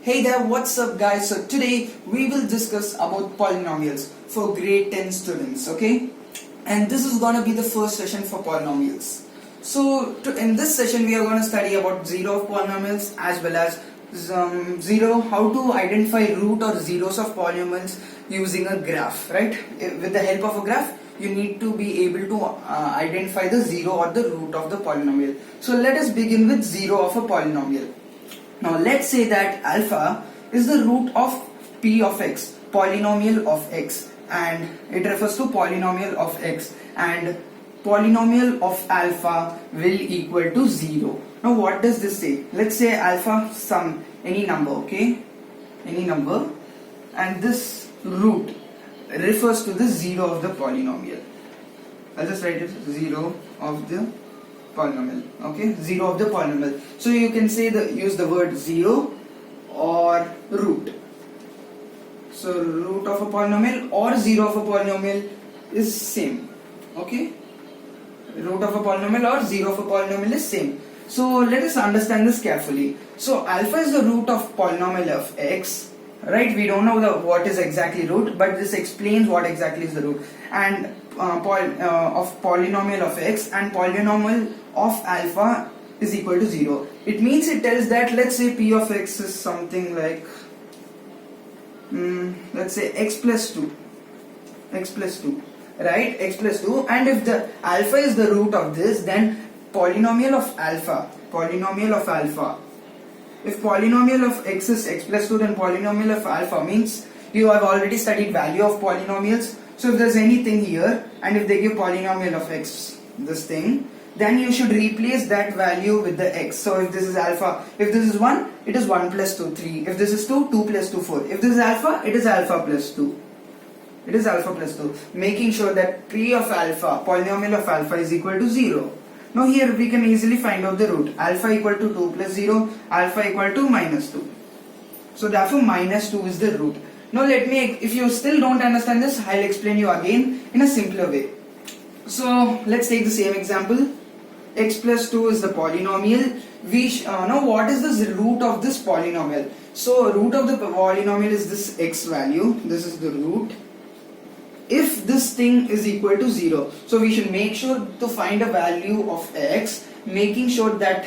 Hey there, what's up guys? So today we will discuss about polynomials for grade 10 students, okay? And this is gonna be the first session for polynomials. So in this session we are gonna study about zero of polynomials as well as how to identify root or zeros of polynomials using a graph, right? With the help of a graph, you need to be able to identify the zero or the root of the polynomial. So let us begin with zero of a polynomial. Now let's say that alpha is the root of p of x, polynomial of x, and it refers to polynomial of x, and polynomial of alpha will equal to 0. Now what does this say? Let's say alpha sum any number, okay? Any number, and this root refers to the 0 of the polynomial. I'll just write it 0 of the polynomial, okay? 0 of the polynomial. So you can say use the word 0 or root. So root of a polynomial or 0 of a polynomial is same, okay? Root of a polynomial or 0 of a polynomial is same. So let us understand this carefully. So alpha is the root of polynomial of x, right? We don't know what is exactly root, but this explains what exactly is the root, and of polynomial of x, and polynomial of alpha is equal to 0. It means it tells that, let's say p of x is something like let's say x plus 2, right? X plus 2, and if the alpha is the root of this, then polynomial of alpha, if polynomial of x is x plus 2, then polynomial of alpha means you have already studied value of polynomials. So if there's anything here and if they give polynomial of x, this thing, then you should replace that value with the x. So if this is alpha, if this is 1, it is 1 plus 2, 3. If this is 2, 2 plus 2, 4. If this is alpha, it is alpha plus 2. It is alpha plus 2. Making sure that p of alpha, polynomial of alpha is equal to 0. Now here we can easily find out the root. Alpha equal to 2 plus 0, alpha equal to minus 2. So therefore minus 2 is the root. Now if you still don't understand this, I'll explain you again in a simpler way. So let's take the same example. X plus 2 is the polynomial. Now what is the root of this polynomial? So root of the polynomial is this x value. This is the root. If this thing is equal to 0, so we should make sure to find a value of x, making sure that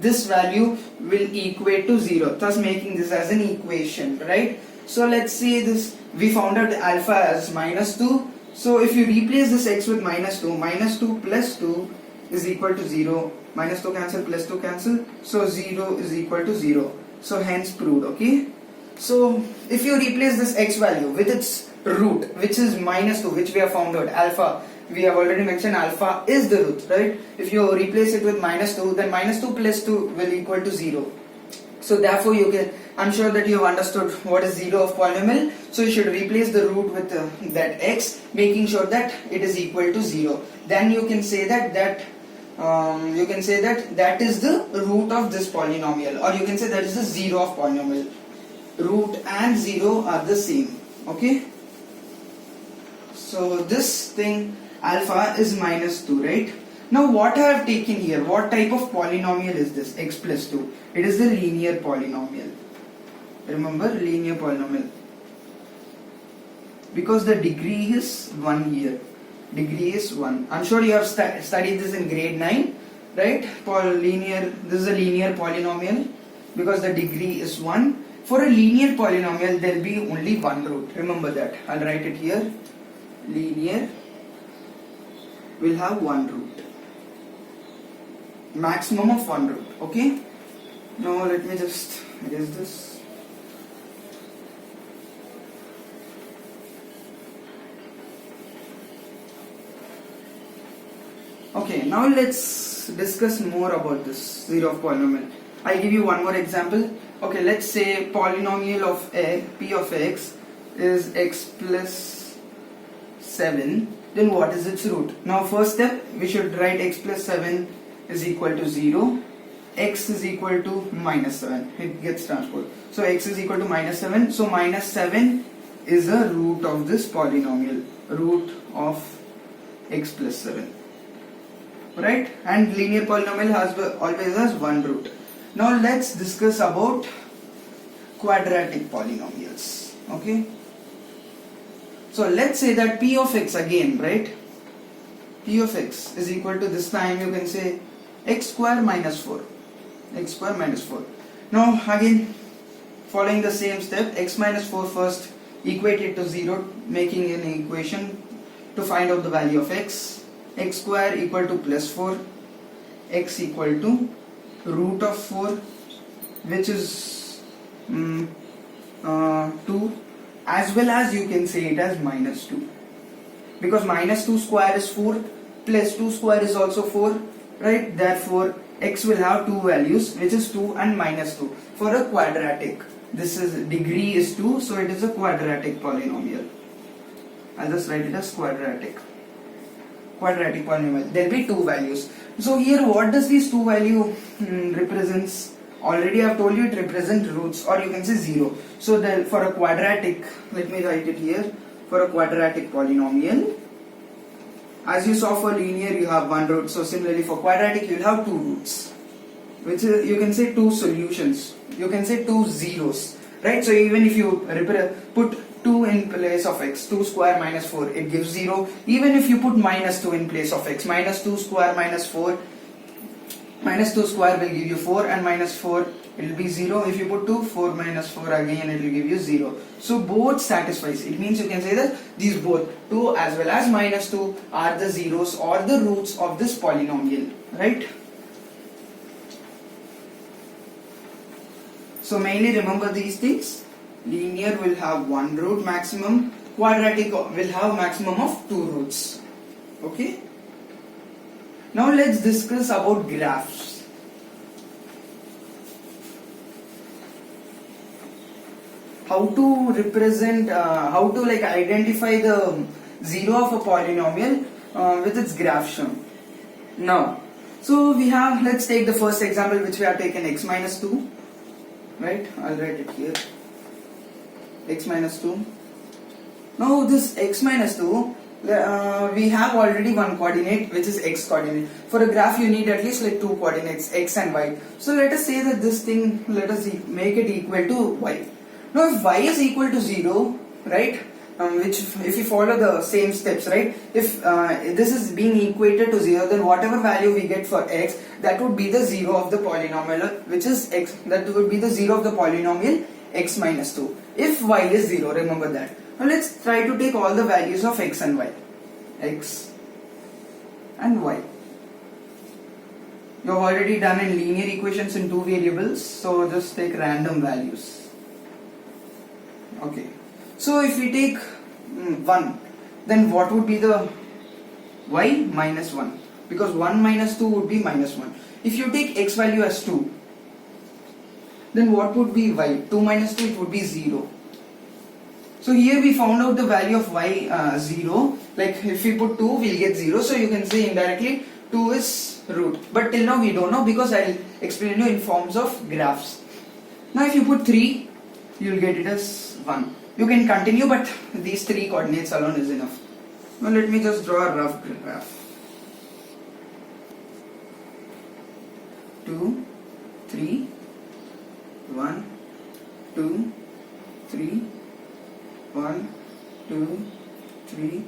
this value will equate to 0, thus making this as an equation, right? So let's say this, we found out alpha as minus 2. So if you replace this x with minus 2 plus 2 is equal to 0, minus 2 cancel, plus 2 cancel, so 0 is equal to 0. So hence proved, okay? So if you replace this x value with its root, which is minus 2, which we have found out, alpha, we have already mentioned alpha is the root, right? If you replace it with minus 2, then minus 2 plus 2 will equal to 0. So therefore I'm sure that you have understood what is 0 of polynomial. So you should replace the root with that x, making sure that it is equal to 0. Then you can say that that is the root of this polynomial, or you can say that is the 0 of polynomial. Root and 0 are the same, okay? So this thing alpha is minus 2, right? Now what I have taken here, what type of polynomial is this? X plus 2. It is the linear polynomial. Remember, linear polynomial. Because the degree is 1 here. Degree is 1. I'm sure you have studied this in grade 9, right? This is a linear polynomial because the degree is 1. For a linear polynomial, there will be only one root. Remember that. I'll write it here. Linear will have one root. Maximum of one root. Okay. Now let me just erase this. Okay. Now let's discuss more about this 0 of polynomial. I'll give you one more example. Okay, let's say polynomial of p of x is x plus 7. Then what is its root? Now first step, we should write x plus 7 is equal to 0. X is equal to minus 7. It gets transposed. So x is equal to minus 7. So minus 7 is a root of this polynomial. Root of x plus 7. Right? And linear polynomial always has one root. Now let's discuss about quadratic polynomials. Okay. So let's say that p of x again, right? P of x is equal to, this time you can say x square minus 4. X square minus 4. Now again, following the same step, x minus 4 first equate it to 0, making an equation to find out the value of x. X square equal to plus 4, x equal to root of 4, which is 2, as well as you can say it as minus 2, because minus 2 square is 4, plus 2 square is also 4, right? Therefore x will have two values, which is 2 and minus 2 for a quadratic. This is degree is 2, so it is a quadratic polynomial. I'll just write it as quadratic polynomial. There will be two values. So here what does these two value represents? Already I have told you it represents roots, or you can say 0. So for a quadratic, let me write it here, for a quadratic polynomial, as you saw for linear you have one root, so similarly for quadratic you will have two roots, which is, you can say two solutions, you can say two zeros, right? So even if you put 2 in place of x, 2 square minus 4, it gives 0. Even if you put minus 2 in place of x, minus 2 square minus 4, minus 2 square will give you 4, and minus 4 it will be 0. If you put 2, 4 minus 4 again it will give you 0. So both satisfies. It means you can say that these both 2 as well as minus 2 are the zeros or the roots of this polynomial, right? So mainly remember these things. Linear will have one root maximum, quadratic will have maximum of two roots. Okay. Now let's discuss about graphs. How to represent, how to like identify the zero of a polynomial with its graph shown. Now, so we have, let's take the first example which we have taken, x minus 2, right? I'll write it here. X minus 2. Now this x minus 2, we have already one coordinate, which is x coordinate. For a graph you need at least like two coordinates, x and y. So let us say that this thing, let us make it equal to y. Now if y is equal to 0, right, which if you follow the same steps, right, if this is being equated to 0, then whatever value we get for x, that would be the 0 of the polynomial, which is x, that would be the 0 of the polynomial x minus 2. If y is 0, remember that. Now let's try to take all the values of x and y. X and y. You have already done in linear equations in two variables, so just take random values. Okay. So if we take 1, then what would be the y? Minus 1. Because 1 minus 2 would be minus 1. If you take x value as 2, then what would be y? 2 minus 2, it would be 0. So here we found out the value of y 0. Like if we put 2, we'll get 0. So you can say indirectly 2 is root. But till now we don't know, because I'll explain you in forms of graphs. Now if you put 3, you'll get it as 1. You can continue, but these 3 coordinates alone is enough. Now let me just draw a rough graph. 2, 3, 1, 2, 3, 1, 2, 3,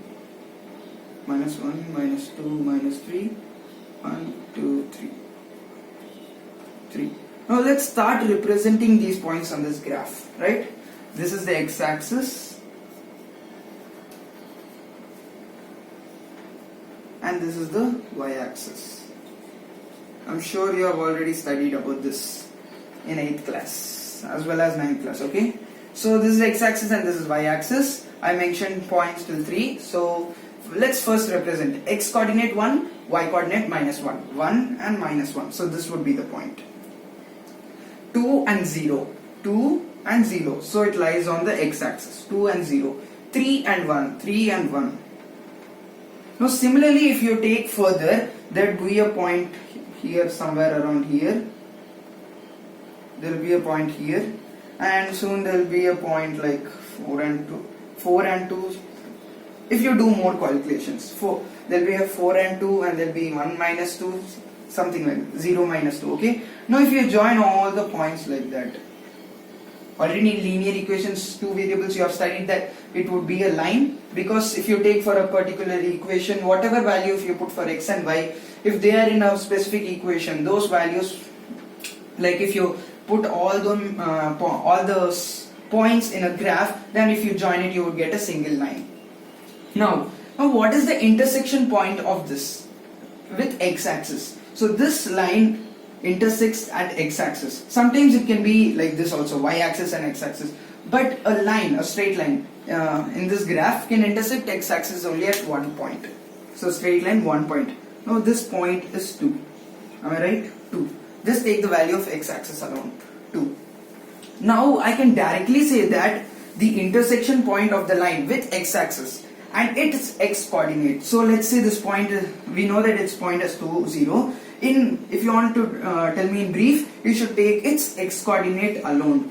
minus 1, minus 2, minus 3, 1, 2, 3, 3. Now let's start representing these points on this graph, right? This is the x-axis and this is the y-axis. I'm sure you have already studied about this in 8th class as well as 9th class, okay? So this is x-axis and this is y-axis. I mentioned points till 3. So let's first represent x coordinate 1, y coordinate minus 1. 1 and minus 1. So this would be the point. 2 and 0. 2 and 0. So it lies on the x-axis. 2 and 0. 3 and 1. 3 and 1. Now similarly, if you take further, there will be a point here, somewhere around here. There will be a point here. And soon there will be a point like 4 and 2. 4 and 2. If you do more calculations, there will be a 4 and 2 and there will be 1 minus 2. Something like 0 minus 2, okay? Now if you join all the points like that, Already in linear equations, two variables, you have studied that it would be a line, because if you take for a particular equation, whatever value if you put for x and y, if they are in a specific equation, those values, like if you put all those points in a graph, then if you join it, you would get a single line. Now what is the intersection point of this with x-axis? So this line intersects at x-axis. Sometimes it can be like this also, y-axis and x-axis. But a line, a straight line in this graph can intersect x-axis only at one point. So straight line, one point. Now this point is 2. Am I right? 2. Just take the value of x-axis alone, 2. Now I can directly say that the intersection point of the line with x-axis and its x coordinate. So let's say this point, we know that its point is 2, 0. If you want to tell me in brief, you should take its x coordinate alone,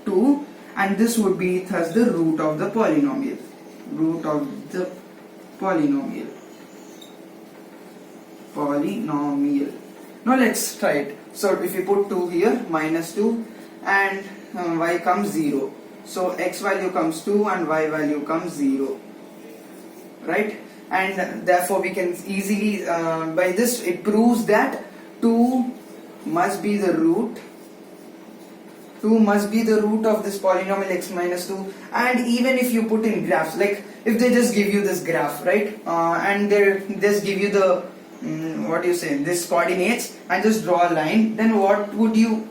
2, and this would be thus the root of the polynomial. Root of the polynomial. Now let's try it. So if you put 2 here, minus 2, and y comes 0. So x value comes 2 and y value comes 0. Right? And therefore we can easily, by this it proves that 2 must be the root. 2 must be the root of this polynomial x minus 2. And even if you put in graphs, like if they just give you this graph, right, and they just give you the this coordinates and just draw a line, then what would you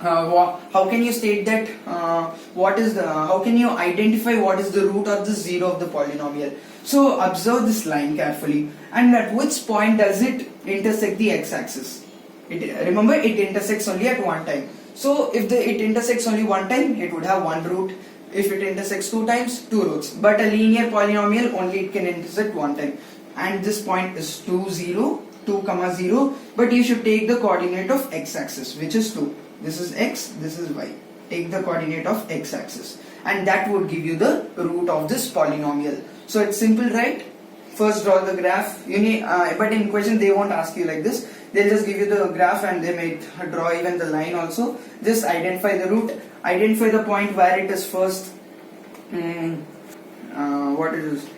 how can you state that how can you identify what is the root of the 0 of the polynomial? So observe this line carefully, and at which point does it intersect the x-axis? Remember, it intersects only at one time. So if it intersects only one time, it would have one root. If it intersects 2 times, 2 roots. But a linear polynomial, only it can intersect one time. And this point is 2, 0, 2, 0. But you should take the coordinate of x-axis, which is 2. This is x, this is y. Take the coordinate of x-axis, and that would give you the root of this polynomial. So it's simple, right? First draw the graph. You need, but in question they won't ask you like this. They'll just give you the graph and they may draw even the line also. Just identify the root. Identify the point where it is first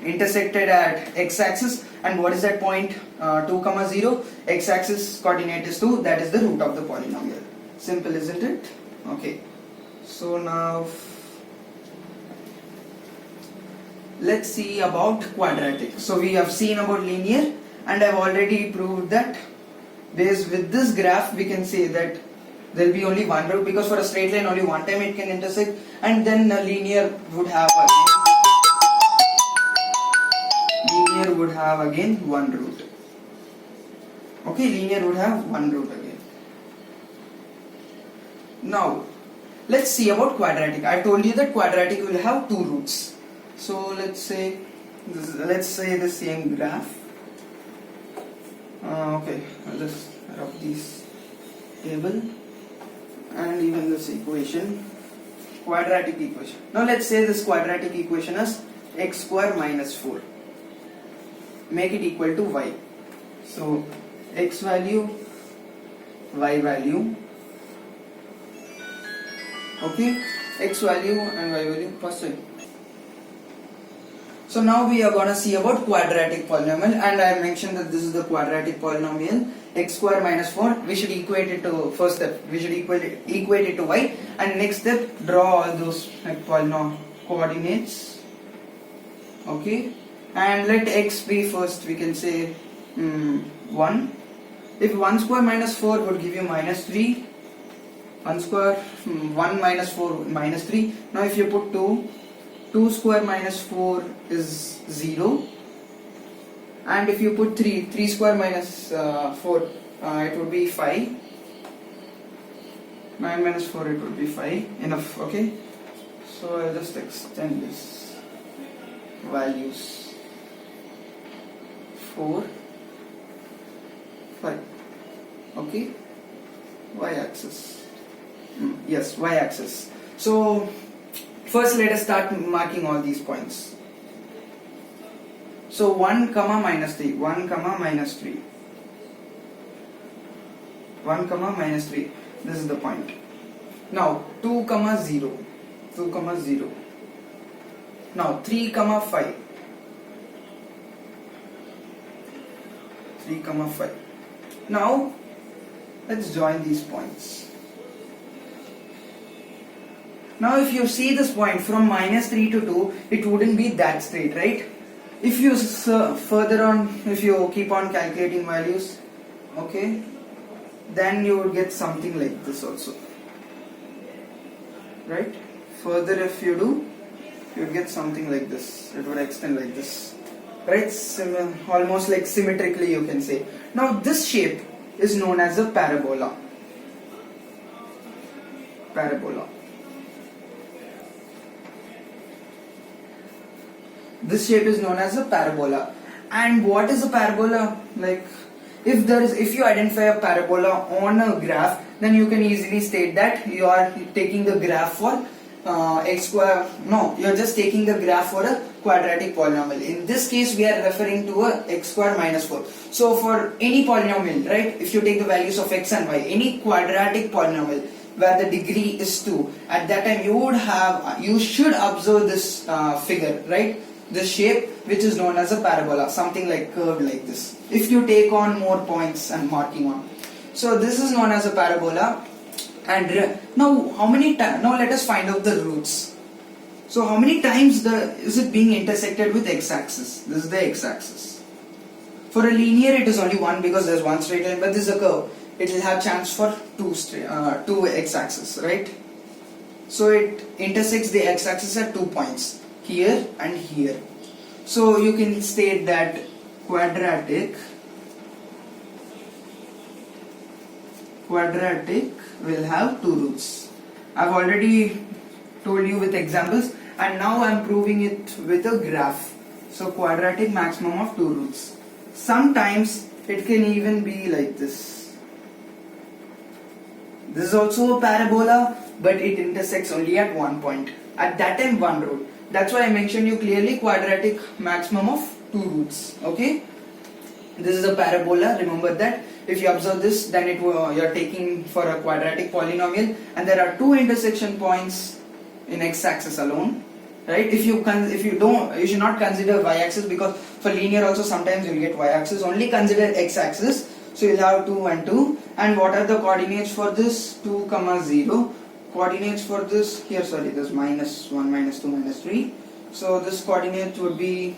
intersected at x-axis, and what is that point? 2, 0. X-axis coordinate is 2. That is the root of the polynomial. Simple, isn't it? Okay. So now let's see about quadratic. So we have seen about linear, and I've already proved that with this graph we can say that there will be only one root, because for a straight line only one time it can intersect, and then a linear would have again one root. Okay, linear would have one root again. Now let's see about quadratic. I told you that quadratic will have 2 roots. So let's say the same graph. Okay, I'll just rub this table and even this equation, quadratic equation. Now let's say this quadratic equation is x square minus 4. Make it equal to y. So x value, y value. Okay, x value and y value first time. So now we are going to see about quadratic polynomial, and I mentioned that this is the quadratic polynomial x square minus 4. We should equate it to, first step we should equate it to y, and next step draw all those polynomial coordinates. Okay, and let x be first, we can say 1. If 1 square minus 4 would give you minus 3, 1 minus 4 minus 3. Now if you put 2 square minus 4 is 0, and if you put 3 square minus 4 it would be 5. 9 minus 4 it would be 5. Enough. Okay, so I'll just extend this values 4, 5. Okay, y-axis. Yes, y-axis. So first let us start marking all these points. So 1 comma minus 3, 1 comma minus 3, 1 comma minus 3. This is the point. Now 2 comma 0, 2 comma 0. Now 3 comma 5, 3 comma 5. Now let's join these points. Now if you see this point from minus 3 to 2, it wouldn't be that straight, right? If you further on, if you keep on calculating values, okay, then you would get something like this also, right? Further if you do, you would get something like this. It would extend like this, right? Almost like symmetrically you can say. Now this shape is known as a parabola. Parabola. This shape is known as a parabola. And what is a parabola? Like if you identify a parabola on a graph, then you can easily state that you are taking the graph for x square. No, you are just taking the graph for a quadratic polynomial. In this case, we are referring to a x square minus 4. So for any polynomial, right, if you take the values of x and y, any quadratic polynomial where the degree is 2, at that time you should observe this figure, right? This shape, which is known as a parabola, something like curved like this. If you take on more points and marking on, so this is known as a parabola. And now, now let us find out the roots. So how many times is it being intersected with x-axis? This is the x-axis. For a linear, it is only one because there is one straight line. But this is a curve. It will have chance for two x-axis, right? So it intersects the x-axis at 2 points, here and here. So you can state that quadratic will have 2 roots. I've already told you with examples, and now I'm proving it with a graph. So quadratic maximum of 2 roots. Sometimes it can even be like this. This is also a parabola, but it intersects only at 1 point. At that time, 1 root. That's why I mentioned you clearly quadratic maximum of 2 roots. Okay. This is a parabola. Remember that. If you observe this, then you're taking for a quadratic polynomial, and there are 2 intersection points in x-axis alone, right? If you don't, you should not consider y-axis, because for linear also sometimes you'll get y-axis. Only consider x-axis. So you'll have 2 and 2. And what are the coordinates for this? 2, 0. Coordinates for this here. Sorry, there's minus 1, minus 2, minus 3. So this coordinate would be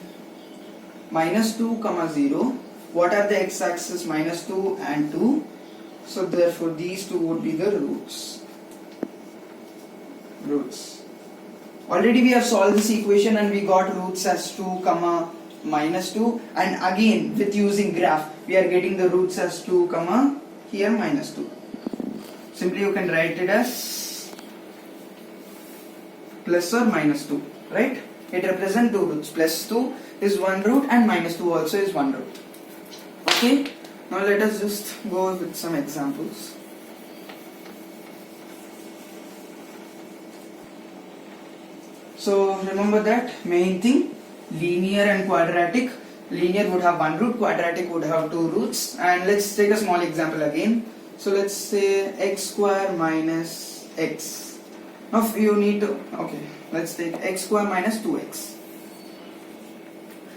minus 2, 0. What are the x-axis? Minus 2 and 2. So therefore these two would be the roots. Already we have solved this equation and we got roots as 2, minus 2. And again with using graph, we are getting the roots as 2, here minus 2. Simply you can write it as plus or minus 2, right? It represents 2 roots. Plus 2 is 1 root and minus 2 also is 1 root. Okay, now let us just go with some examples. So remember that main thing, linear and quadratic. Linear would have 1 root, quadratic would have 2 roots. And let's take a small example again. So let's say x square minus x. Now you need to, okay, let's take x square minus 2x.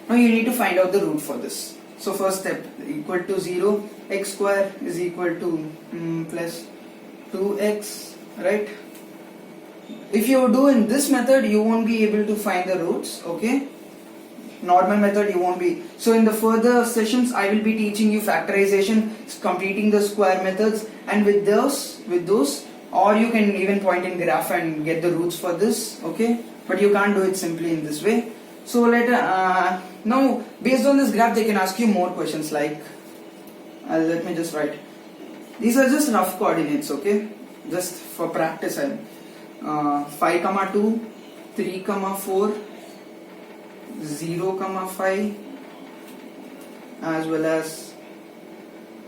Now you need to find out the root for this. So first step, equal to 0, x square is equal to plus 2x, right? If you do in this method, you won't be able to find the roots, okay? Normal method you won't be. So in the further sessions, I will be teaching you factorization, completing the square methods, and with those, or you can even point in graph and get the roots for this, okay? But you can't do it simply in this way. So now based on this graph, they can ask you more questions like, let me just write. These are just rough coordinates, okay? Just for practice. 5, 2, 3, 4, 0, 5, as well as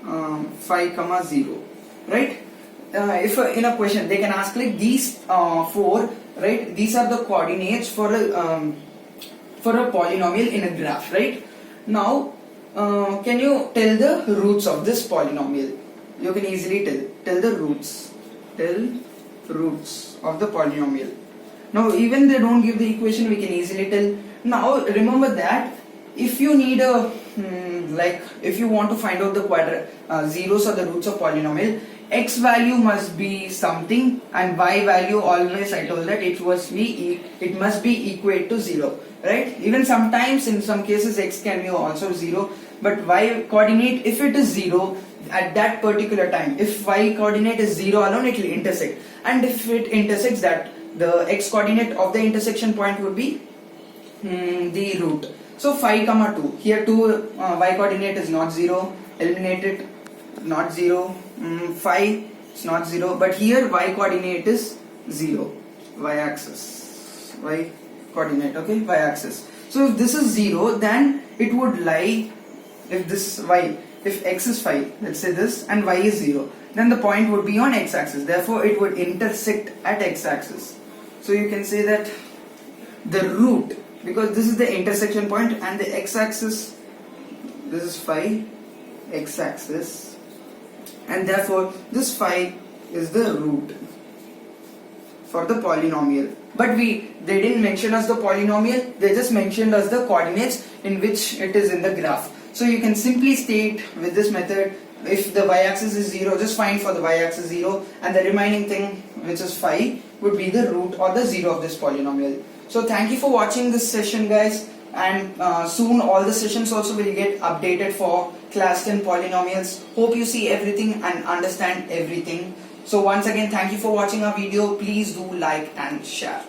5, 0, right? If in a question they can ask like these 4, right? These are the coordinates for a polynomial in a graph, right? Now, can you tell the roots of this polynomial? You can easily tell the roots. Tell roots of the polynomial. Now even they don't give the equation, we can easily tell. Now remember that if you need a if you want to find out the zeros or the roots of polynomial, x value must be something and y value always, I told that it must be equate to 0, right? Even sometimes in some cases x can be also 0, but y coordinate, if it is 0 at that particular time, if y coordinate is 0 alone, it will intersect, and if it intersects, that the x coordinate of the intersection point would be the root. So 5 comma 2, here 2 y coordinate is not 0, eliminate it, not 0, 5 it's not 0, but here y coordinate is 0, y axis, y coordinate, okay, y axis. So if this is 0, then it would lie, if this y, if x is 5, let's say this, and y is 0, then the point would be on x axis, therefore it would intersect at x axis. So you can say that the root, because this is the intersection point and the x axis, this is 5, x axis, and therefore this 5 is the root for the polynomial. But they didn't mention us the polynomial, they just mentioned us the coordinates in which it is in the graph. So you can simply state with this method, if the y-axis is 0, just find for the y-axis 0, and the remaining thing, which is 5, would be the root or the 0 of this polynomial. So thank you for watching this session, guys, and soon all the sessions also will get updated for class 10 polynomials. Hope you see everything and understand everything. So once again, thank you for watching our video. Please do like and share.